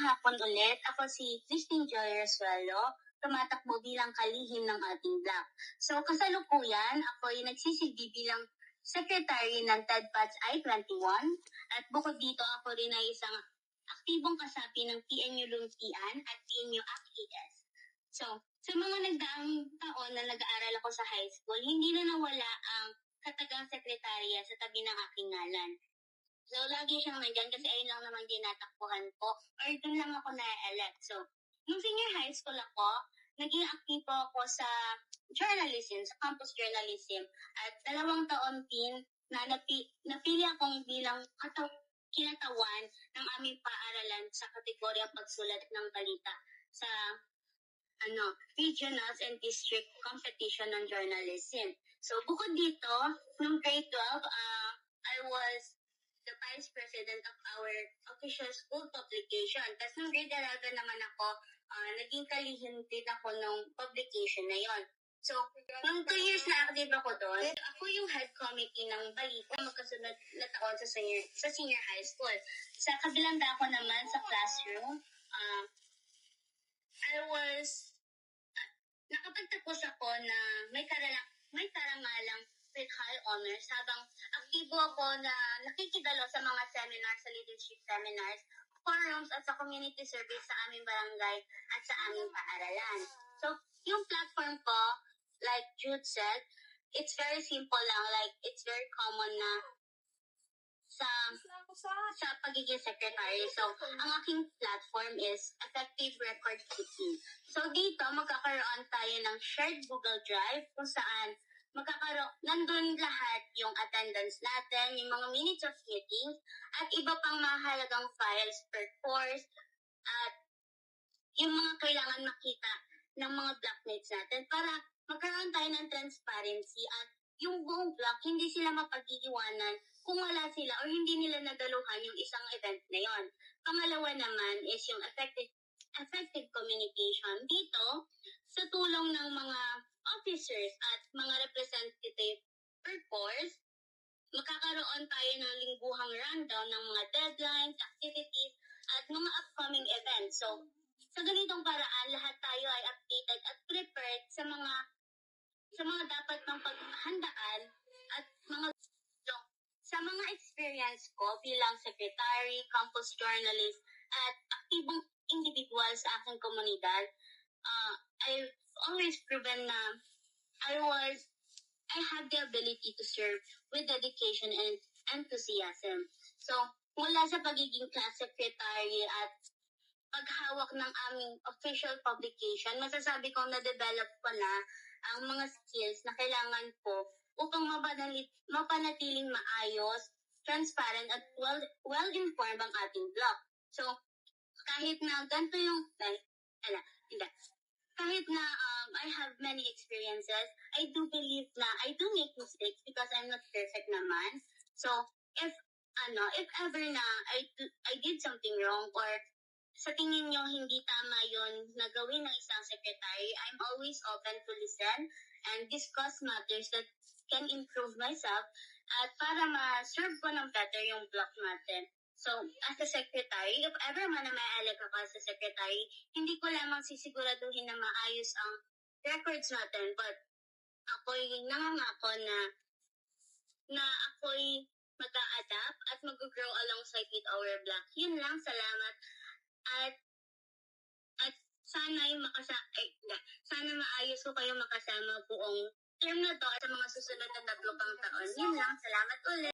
hapon ulit. Ako si Christine Joy Rasuelo, tumatakbo bilang kalihim ng ating block. So kasalukuyan, ako ay nagsisilbi bilang secretary ng TEDPATS I-21 at bukod dito ako rin ay isang aktibong kasapi ng PNU Luntian at PNU ACT-AS. So, sa mga nagdaang taon na nag-aaral ako sa high school, hindi na nawala ang katagang sekretarya sa tabi ng aking ngalan. So, lagi siyang nandyan kasi ayun lang naman dinatakbuhan ko or doon lang ako na-elect. So, nung senior high school ako, naging aktibo ako sa journalism, sa campus journalism. At 2 taon din na napili akong bilang kinatawan ng aming paaralan sa kategoryang pagsulat ng balita sa regionals and district competition ng journalism. So, bukod dito, nung grade 12, I was the vice president of our official school publication. Tapos nung grade 11 naman ako, naging kalihim din ako nung publication na yon. So, nung 2 years na active ako doon, ako yung head committee ng balita magkasunod na taon sa senior high school. Sa kabilang dako naman sa classroom, nakapagtapos ako na may karangalang with high honors habang aktibo ako na nakikidalo sa mga seminars, sa leadership seminars, forums at sa community service sa aming barangay at sa aming paaralan. So, yung platform ko, like Jude said, it's very simple lang, like it's very common na sa pagiging secretary. So, ang aking platform is effective record keeping. So, dito magkakaroon tayo ng shared Google Drive kung saan nandun lahat yung attendance natin, yung mga minutes of meetings, at iba pang mahalagang files per course, at yung mga kailangan makita ng mga blockmates natin para magkaroon tayo ng transparency at yung buong block, hindi sila mapag-iiwanan kung wala sila o hindi nila nadaluhan yung isang event na yon. Pangalawa naman is yung effective communication. Dito, sa tulong ng mga officers at mga representative per course, magkakaroon tayo ng lingguhang rundown ng mga deadlines, activities, at mga upcoming events. So, sa ganitong paraan, lahat tayo ay updated at prepared sa mga dapat ng paghandaan at sa mga experience ko bilang secretary, campus journalist, at aktibong individual sa aking komunidad, I've always proven na I have the ability to serve with dedication and enthusiasm. So, mula sa pagiging class secretary at paghawak ng aming official publication, masasabi kong na-develop ko na ang mga skills na kailangan ko upang mapanatiling maayos, transparent, at well-informed ang ating blog. So, kahit na ganito yung, kahit na I have many experiences, I do believe na I do make mistakes because I'm not perfect naman. So, if ever na I did something wrong or sa tingin nyo hindi tama yon na gawin ng isang secretary, I'm always open to listen and discuss matters that can improve myself at para ma-serve ko ng better yung block natin. So, as a secretary, if ever man na ma-elect ako as a secretary, hindi ko lamang sisiguraduhin na maayos ang records natin, but ako'y nangangako na ako'y mag-a-adapt at mag-grow alongside with our block. Yun lang, salamat. At sana maayos ko kayo makasama buong term na to at sa mga susunod na 3 pang taon. Yun lang, salamat ulit.